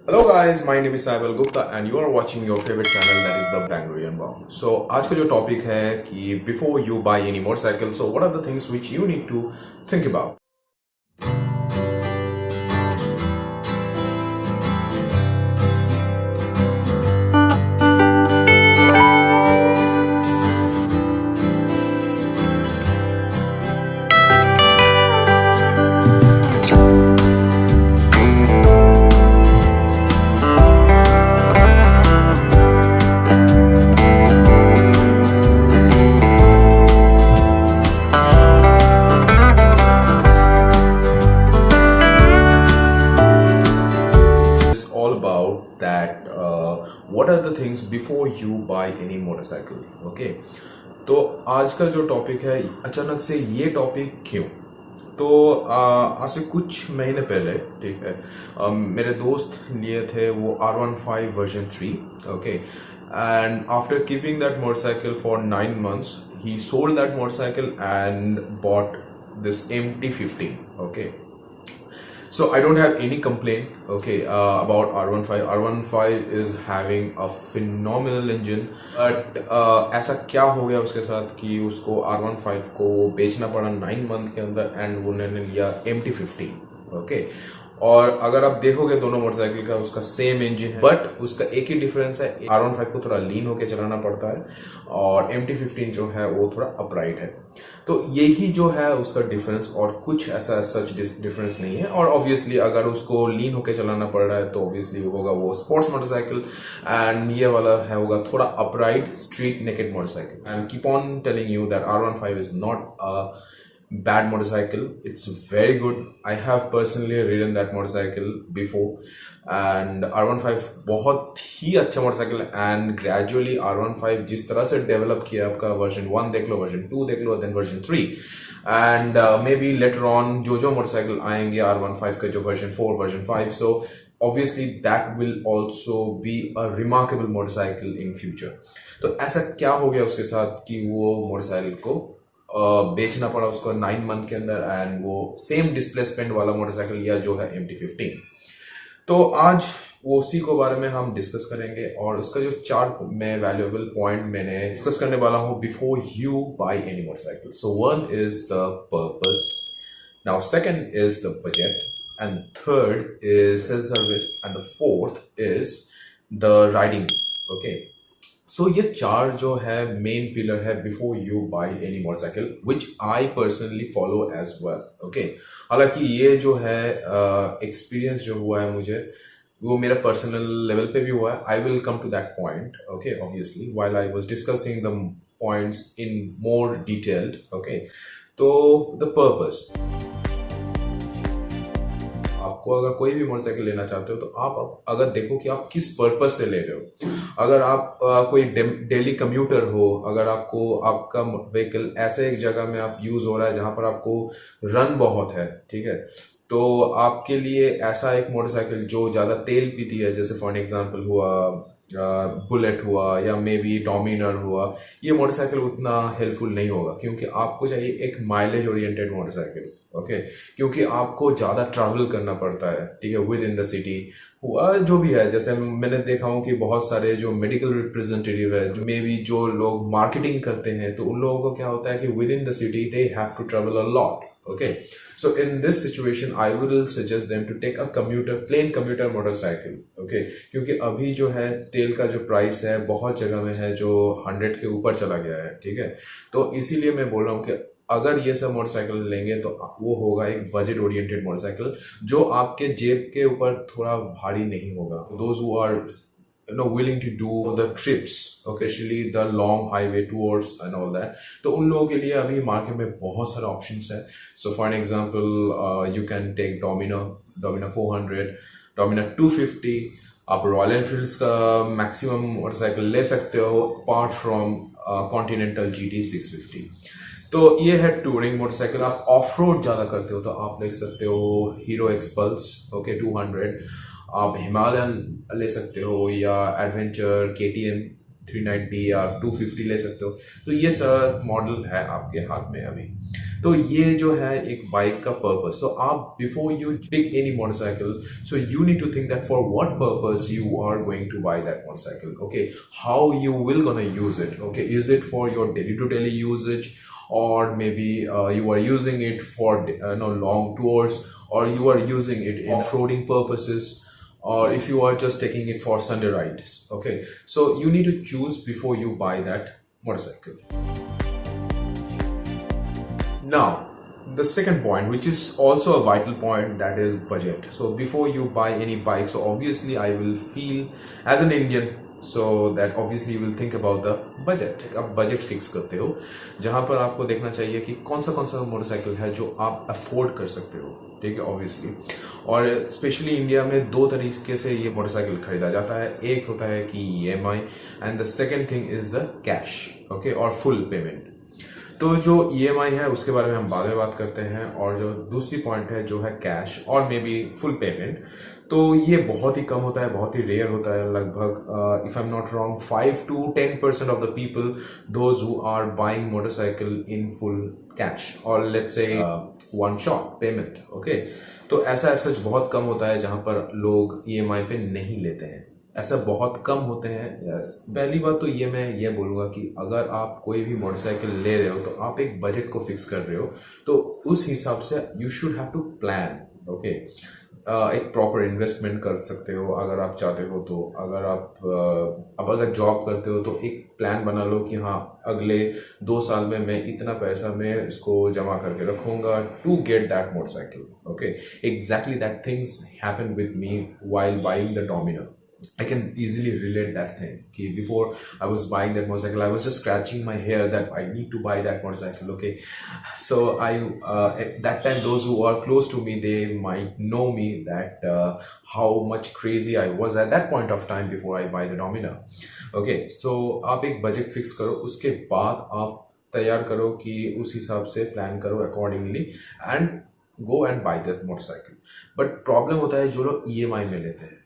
Hello guys, my name is Saibal Gupta and you are watching your favorite channel, that is the Bangalorean Wow. So आज का जो topic है कि before you buy any motorcycle, so what are the things which you need to think about? All about that what are the things before you buy any motorcycle. Okay, तो आज का जो topic है, अचानक से ये टॉपिक क्यों? तो आज से कुछ महीने पहले, ठीक है, मेरे दोस्त लिए थे वो R15 version 3. Okay, and after keeping that motorcycle for 9 months he sold that motorcycle and bought this MT-15. Okay, so I don't have any complaint, okay, about R15. R15 is having a phenomenal engine, but ऐसा क्या हो गया उसके साथ कि उसको R15 को बेचना पड़ा 9 मंथ के अंदर एंड उन्होंने लिया MT-15. ओके, और अगर आप देखोगे दोनों मोटरसाइकिल का उसका सेम इंजन है, बट उसका एक ही डिफरेंस है, R15 को थोड़ा लीन होके चलाना पड़ता है और MT-15 जो है वो थोड़ा अपराइट है. तो यही जो है उसका डिफरेंस, और कुछ ऐसा सच डिफरेंस नहीं है. और ऑब्वियसली अगर उसको लीन होके चलाना पड़ रहा है तो ऑब्वियसली होगा वो स्पोर्ट्स मोटरसाइकिल, एंड ये वाला है होगा थोड़ा upright street naked motorcycle. I am keep on telling you that R15 is not a bad motorcycle. It's very good. I have personally ridden that motorcycle before, and R15 बहुत ही अच्छा motorcycle. And gradually R15 जिस तरह से develop किया, आपका version 1 देख लो, version 2 देख लो, then version 3, and maybe later on जो मोटरसाइकिल आएंगे R15 के, जो version 4, version 5, so obviously that will also be a remarkable motorcycle in future. तो ऐसा क्या हो गया उसके साथ कि वो मोटरसाइकिल को बेचना पड़ा उसको 9 मंथ के अंदर, एंड वो सेम डिस्प्लेसमेंट वाला मोटरसाइकिल लिया जो है MT-15. तो आज वो उसी को बारे में हम डिस्कस करेंगे, और उसका जो 4 मैं वैल्यूएबल पॉइंट मैंने डिस्कस करने वाला हूँ before you buy any motorcycle. So 1 is the purpose, now 2nd is the budget, and 3rd is self service, and the 4th is the riding. Okay, so ये 4 जो है मेन पिलर है before you buy any motorcycle, which I personally follow as well. Okay, हालांकि ये जो है experience जो हुआ है मुझे, वो मेरा पर्सनल लेवल पे भी हुआ है. I will come to that point, okay, obviously while I was discussing the points in more detailed. Okay, तो द पर्पस, आपको अगर कोई भी मोटरसाइकिल लेना चाहते हो तो आप अगर देखो कि आप किस पर्पस से ले रहे हो. अगर आप कोई डेली कम्यूटर हो, अगर आपको आपका व्हीकल ऐसे एक जगह में आप यूज हो रहा है जहां पर आपको रन बहुत है, ठीक है, तो आपके लिए ऐसा एक मोटरसाइकिल जो ज़्यादा तेल पीती है, जैसे फॉर एग्जांपल हुआ बुलेट हुआ या मे बी डोमिनर हुआ, ये मोटरसाइकिल उतना हेल्पफुल नहीं होगा, क्योंकि आपको चाहिए एक माइलेज ओरिएंटेड मोटरसाइकिल. ओके, क्योंकि आपको ज़्यादा ट्रैवल करना पड़ता है, ठीक है, विद इन द सिटी हुआ जो भी है. जैसे मैंने देखा हूँ कि बहुत सारे जो मेडिकल रिप्रेजेंटेटिव है, जो मे बी जो लोग मार्केटिंग करते हैं, तो उन लोगों को क्या होता है कि within the city they have to travel a lot. Okay, so in this situation I will suggest them to take a plain commuter motorcycle. Okay, क्योंकि अभी जो है तेल का जो प्राइस है बहुत जगह में है जो 100 के ऊपर चला गया है, ठीक है. तो इसीलिए मैं बोल रहा हूँ कि अगर ये सब मोटरसाइकिल लेंगे तो वो होगा एक बजट ओरिएंटेड मोटरसाइकिल, जो आपके जेब के ऊपर थोड़ा भारी नहीं होगा. Those who are willing to do the trips, occasionally the long highway tours and all that, तो उन लोगों के लिए अभी मार्केट में बहुत सारे ऑप्शंस है. So for example you can take Dominar 400, Dominar 250. आप रॉयल एनफील्ड्स का मैक्सिमम मोटरसाइकिल ले सकते हो अपार्ट फ्रॉम कॉन्टिनेंटल GT 650. तो ये है टूरिंग मोटरसाइकिल. आप ऑफ रोड ज़्यादा करते हो तो आप ले सकते हो हीरो एक्सपल्स, ओके, 200. आप हिमालयन ले सकते हो या एडवेंचर KTM 390 या 250 ले सकते हो. तो ये सारा मॉडल है आपके हाथ में अभी. तो ये जो है एक बाइक का पर्पस। तो आप before you pick any motorcycle, so you need to think that for what purpose you are going to buy that motorcycle, okay, how you will gonna use it, okay, is it for your daily to daily usages, or maybe you are using it for long tours, or you are using it in off-roading purposes, or if you are just taking it for Sunday rides, okay. So you need to choose before you buy that motorcycle. Now the second point, which is also a vital point, that is budget. So before you buy any bike, so obviously I will feel as an Indian, so that obviously you will think about the budget. आप budget fix करते हो जहां पर आपको देखना चाहिए कि कौन सा मोटरसाइकिल है जो आप अफोर्ड कर सकते हो, ठीक है, ऑब्वियसली। और स्पेशली इंडिया में दो तरीके से ये मोटरसाइकिल खरीदा जाता है। एक होता है कि EMI, and the second thing is the cash, okay, और फुल पेमेंट। तो जो EMI है उसके बारे में हम बाद में बात करते हैं, और जो दूसरी पॉइंट है जो है कैश और मे बी फुल पेमेंट, तो ये बहुत ही कम होता है, बहुत ही रेयर होता है। लगभग if I am not wrong 5 to 10% of the people those who are buying motorcycle in full cash, और let's say one shot payment, okay. तो ऐसा सच बहुत कम होता है जहां पर लोग EMI पे नहीं लेते हैं, ऐसा बहुत कम होते हैं। यस, पहली बात तो ये मैं ये बोलूँगा कि अगर आप कोई भी मोटरसाइकिल ले रहे हो तो आप एक बजट को फिक्स कर रहे हो, तो उस हिसाब से you should have to plan, okay. एक प्रॉपर इन्वेस्टमेंट कर सकते हो अगर आप चाहते हो तो। अगर आप अगर जॉब करते हो तो एक प्लान बना लो कि हाँ अगले 2 साल में मैं इतना पैसा मैं इसको जमा करके रखूंगा to get that motorcycle, okay. Exactly that things happen with me while buying the Dominar. I can easily relate that thing. Okay, before I was buying that motorcycle, I was just scratching my hair that I need to buy that motorcycle. Okay, so at that time, those who are close to me, they might know me that how much crazy I was at that point of time before I buy the Dominar. Okay, so आप एक budget fix करो, उसके बाद आप तैयार करो कि उस हिसाब से plan करो accordingly and go and buy that motorcycle. But problem होता है जो लोग EMI में लेते हैं।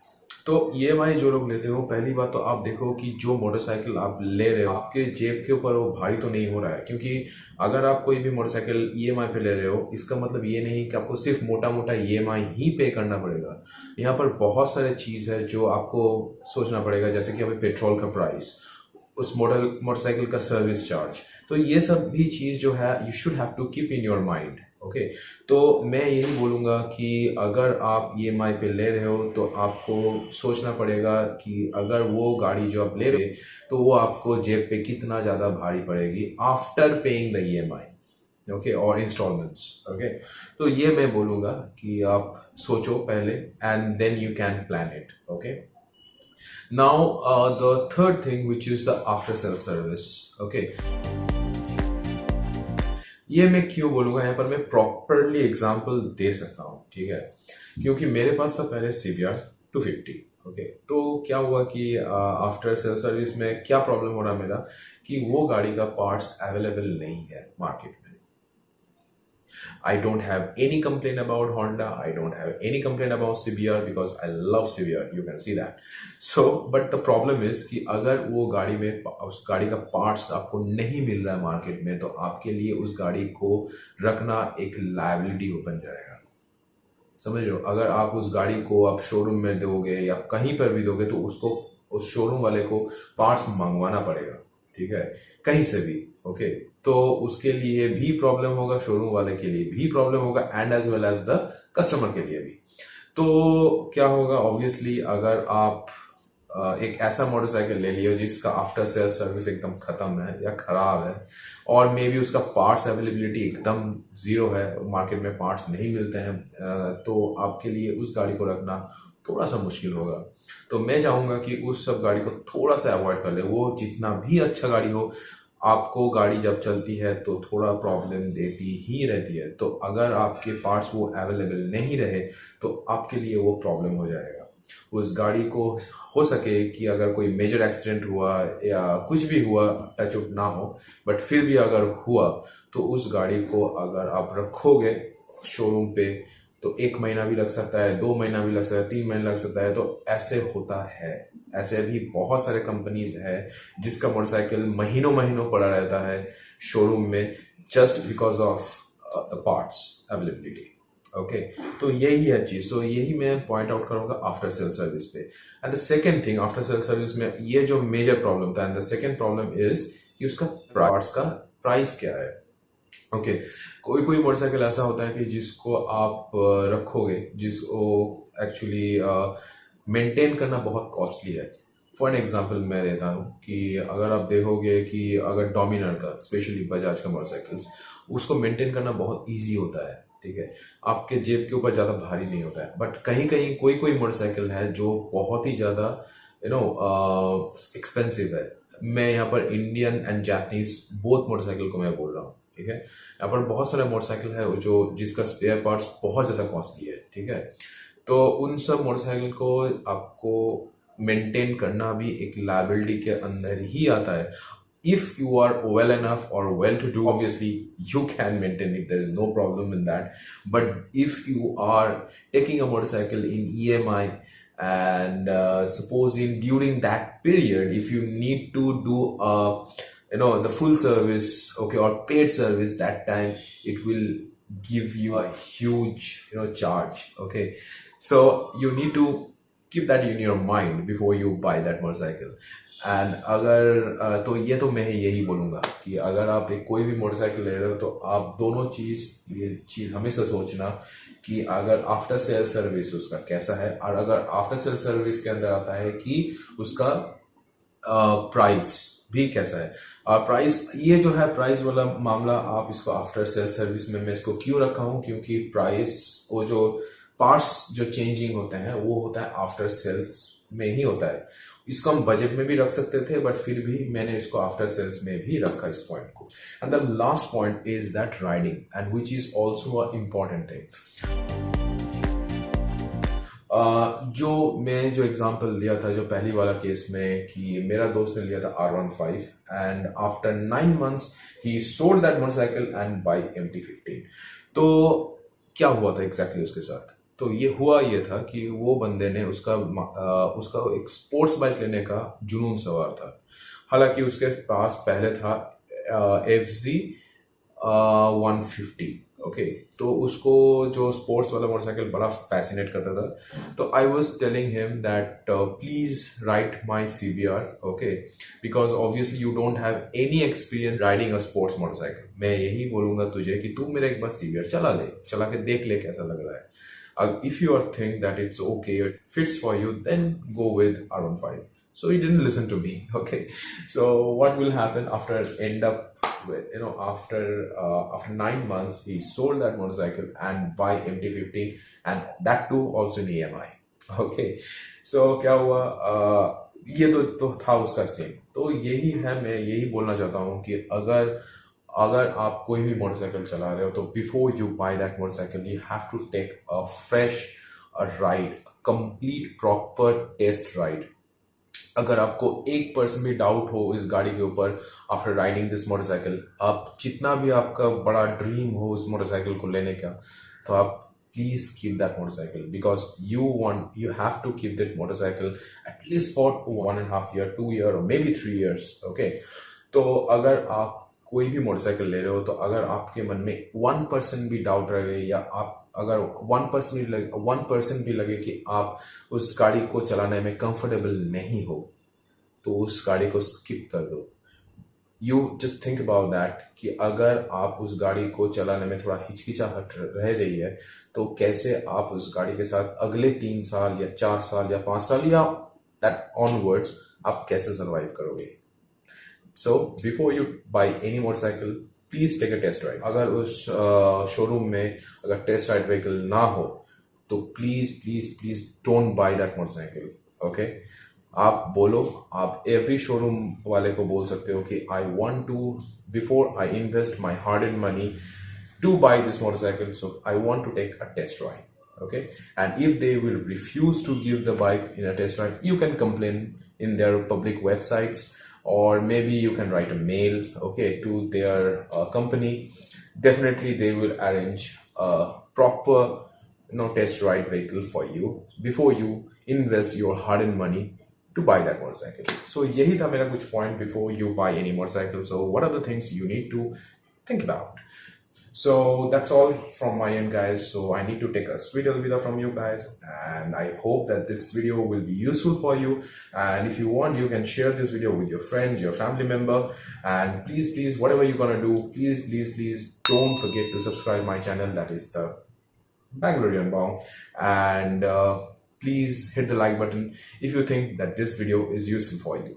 तो EMI जो लोग लेते हो, पहली बात तो आप देखो कि जो मोटरसाइकिल आप ले रहे हो आपके जेब के ऊपर वो भारी तो नहीं हो रहा है, क्योंकि अगर आप कोई भी मोटरसाइकिल EMI पे ले रहे हो इसका मतलब ये नहीं कि आपको सिर्फ मोटा मोटा EMI ही पे करना पड़ेगा। यहाँ पर बहुत सारे चीज़ है जो आपको सोचना पड़ेगा, जैसे कि अभी पेट्रोल का प्राइस, उस मोटरसाइकिल का सर्विस चार्ज, तो ये सब भी चीज़ जो है you should have to keep in your mind, okay. तो मैं यही बोलूँगा कि अगर आप EMI पे ले रहे हो तो आपको सोचना पड़ेगा कि अगर वो गाड़ी जो आप ले रहे तो वो आपको जेब पे कितना ज़्यादा भारी पड़ेगी after paying the EMI, okay, और इंस्टॉलमेंट्स, ओके। तो ये मैं बोलूँगा कि आप सोचो पहले and then you can plan it, okay. Now the third thing which is the after sale service, okay. ये मैं क्यों बोलूँगा, यहाँ पर मैं प्रॉपरली एग्जांपल दे सकता हूँ, ठीक है, क्योंकि मेरे पास था पहले CBR 250, ओके। तो क्या हुआ कि आफ्टर सेल सर्विस में क्या प्रॉब्लम हो रहा मेरा कि वो गाड़ी का पार्ट्स अवेलेबल नहीं है मार्केट में। I don't have any complaint about Honda. I don't have any complaint about CBR because I love CBR. You can see that. So, but the problem is कि अगर वो गाड़ी में उस गाड़ी का पार्ट्स आपको नहीं मिल रहा है मार्केट में, तो आपके लिए उस गाड़ी को रखना एक लायबिलिटी बन जाएगा। समझ रहे हो? अगर आप उस गाड़ी को आप शोरूम में दोगे या कहीं पर भी दोगे तो उसको उस शोरूम वाले को पार्ट्स मंगवाना पड़ेगा, ठीक है, कहीं से भी, ओके। तो उसके लिए भी प्रॉब्लम होगा, शोरूम वाले के लिए भी प्रॉब्लम होगा, and as well as the customer के लिए भी। तो क्या होगा, ऑब्वियसली अगर आप एक ऐसा मोटरसाइकिल ले लियो जिसका आफ्टर सेल सर्विस एकदम खत्म है या खराब है, और मे बी उसका पार्ट्स अवेलेबिलिटी एकदम ज़ीरो है, मार्केट में पार्ट्स नहीं मिलते हैं, तो आपके लिए उस गाड़ी को रखना थोड़ा सा मुश्किल होगा। तो मैं चाहूँगा कि उस सब गाड़ी को थोड़ा सा अवॉइड कर ले। वो जितना भी अच्छा गाड़ी हो, आपको गाड़ी जब चलती है तो थोड़ा प्रॉब्लम देती ही रहती है। तो अगर आपके पार्ट्स वो अवेलेबल नहीं रहे तो आपके लिए वो प्रॉब्लम हो जाएगा। उस गाड़ी को हो सके कि अगर कोई मेजर एक्सीडेंट हुआ या कुछ भी हुआ, टच वुड ना हो, बट फिर भी अगर हुआ तो उस गाड़ी को अगर आप रखोगे शोरूम पे तो 1 महीना भी लग सकता है, 2 महीना भी लग सकता है, 3 महीना लग सकता है। तो ऐसे होता है, ऐसे भी बहुत सारे कंपनीज है जिसका मोटरसाइकिल महीनों महीनों पड़ा रहता है शोरूम में, just because of the parts availability. Okay, तो यही है चीज। तो यही मैं पॉइंट आउट करूंगा आफ्टर सेल सर्विस पे। And the second thing, after sale service में ये जो मेजर प्रॉब्लम था, and the second problem is कि उसका पार्ट्स का प्राइस क्या है। ओके, कोई कोई मोटरसाइकिल ऐसा होता है कि जिसको आप रखोगे, जिसको एक्चुअली मेंटेन करना बहुत कॉस्टली है। फॉर एन एग्जांपल मैं देता हूँ कि अगर आप देखोगे कि अगर डोमिनर का, स्पेशली बजाज का मोटरसाइकिल्स, उसको मेंटेन करना बहुत इजी होता है, ठीक है, आपके जेब के ऊपर ज़्यादा भारी नहीं होता है। बट कहीं कहीं कोई कोई मोटरसाइकिल है जो बहुत ही ज़्यादा एक्सपेंसिव है। मैं यहाँ पर Indian and Japanese both motorcycle को मैं बोल रहा हूँ, ठीक है। यहाँ पर बहुत सारे मोटरसाइकिल है जो जिसका स्पेयर पार्ट्स बहुत ज़्यादा कॉस्टली है, ठीक है। तो उन सब मोटरसाइकिल को आपको मेंटेन करना भी एक लायबिलिटी के अंदर ही आता है। If you are well enough or well to do, obviously you can maintain it, there is no problem in that. But if you are taking a motorcycle in EMI, and supposing during that period if you need to do the full service, okay, or paid service, that time it will give you a huge charge. Okay, so you need to keep that in your mind before you buy that motorcycle. And अगर तो ये तो मैं यही बोलूँगा कि अगर आप एक कोई भी मोटरसाइकिल ले रहे हो तो आप दोनों ये चीज़ हमेशा सोचना कि अगर आफ्टर सेल सर्विस उसका कैसा है, और अगर आफ्टर सेल सर्विस के अंदर आता है कि उसका प्राइस भी कैसा है। और प्राइस, ये जो है प्राइस वाला मामला, आप इसको आफ्टर सेल सर्विस में मैं इसको क्यों रखा हूँ, क्योंकि प्राइस, वो जो पार्ट्स जो चेंजिंग होते हैं वो होता है आफ्टर सेल्स में ही होता है। इसको हम बजट में भी रख सकते थे, बट फिर भी मैंने इसको आफ्टर सेल्स में भी रखा इस पॉइंट को। And the last point is that riding, and which is also a important thing. जो एग्जांपल दिया था जो पहली वाला केस में, कि मेरा दोस्त ने लिया था R15 and after 9 months he sold that motorcycle and by MT-15। तो क्या हुआ था एग्जैक्टली उसके साथ? तो ये हुआ ये था कि वो बंदे ने उसका एक स्पोर्ट्स बाइक लेने का जुनून सवार था। हालांकि उसके पास पहले था FZ 150। ओके, तो उसको जो स्पोर्ट्स वाला मोटरसाइकिल बड़ा फैसिनेट करता था। तो I was telling him that please ride my CBR, okay, because obviously you don't have any experience riding a sports motorcycle. मैं यही बोलूंगा तुझे कि तू मेरा एक बार CBR चला के देख ले कैसा लग रहा है। If you are think that it's okay, it fits for you, then go with R15. So he didn't listen to me. Okay, so what will happen after after 9 months he sold that motorcycle and buy MT-15, and that too also in EMI. Okay, so क्या हुआ, ये तो था उसका scene. तो यही है, मैं यही बोलना चाहता हूँ कि अगर आप कोई भी मोटरसाइकिल चला रहे हो तो before you buy that motorcycle you have to take a fresh ride, complete proper test ride. अगर आपको 1% भी डाउट हो इस गाड़ी के ऊपर आफ्टर राइडिंग दिस मोटरसाइकिल, आप जितना भी आपका बड़ा ड्रीम हो उस मोटरसाइकिल को लेने का, तो आप please keep that motorcycle, because you have to keep that motorcycle at least for 1.5 year, 2 year or maybe 3 years. Okay, तो अगर आप कोई भी मोटरसाइकिल ले रहे हो तो अगर आपके मन में 1% भी डाउट रहे, या आप अगर 1% भी लगे कि आप उस गाड़ी को चलाने में कंफर्टेबल नहीं हो, तो उस गाड़ी को स्किप कर दो। You just think about that कि अगर आप उस गाड़ी को चलाने में थोड़ा हिचकिचाहट रह गई है, तो कैसे आप उस गाड़ी के साथ अगले 3 साल या 4 साल या 5 साल या दैट ऑनवर्ड्स आप कैसे सर्वाइव करोगे। So before you buy any motorcycle, please take a test ride. अगर उस शोरूम में अगर टेस्ट राइड व्हीकल ना हो तो please don't buy that motorcycle. Okay, आप एवरी शोरूम वाले को बोल सकते हो कि I want to, before I invest my hard and money to buy this motorcycle, so I want to take a test ride. Okay, and if they will refuse to give the bike in a test ride, you can complain in their public websites, or maybe you can write a mail, okay, to their company. Definitely they will arrange a proper test ride vehicle for you before you invest your hard-earned money to buy that motorcycle. So यही था मेरा कुछ point before you buy any motorcycle. So what are the things you need to think about? So that's all from my end, guys. So I need to take a sweet alvida from you guys, and I hope that this video will be useful for you. And if you want, you can share this video with your friends, your family member, and please, whatever you're gonna do, please don't forget to subscribe my channel, that is the Bangalorean Bong. And please hit the like button if you think that this video is useful for you.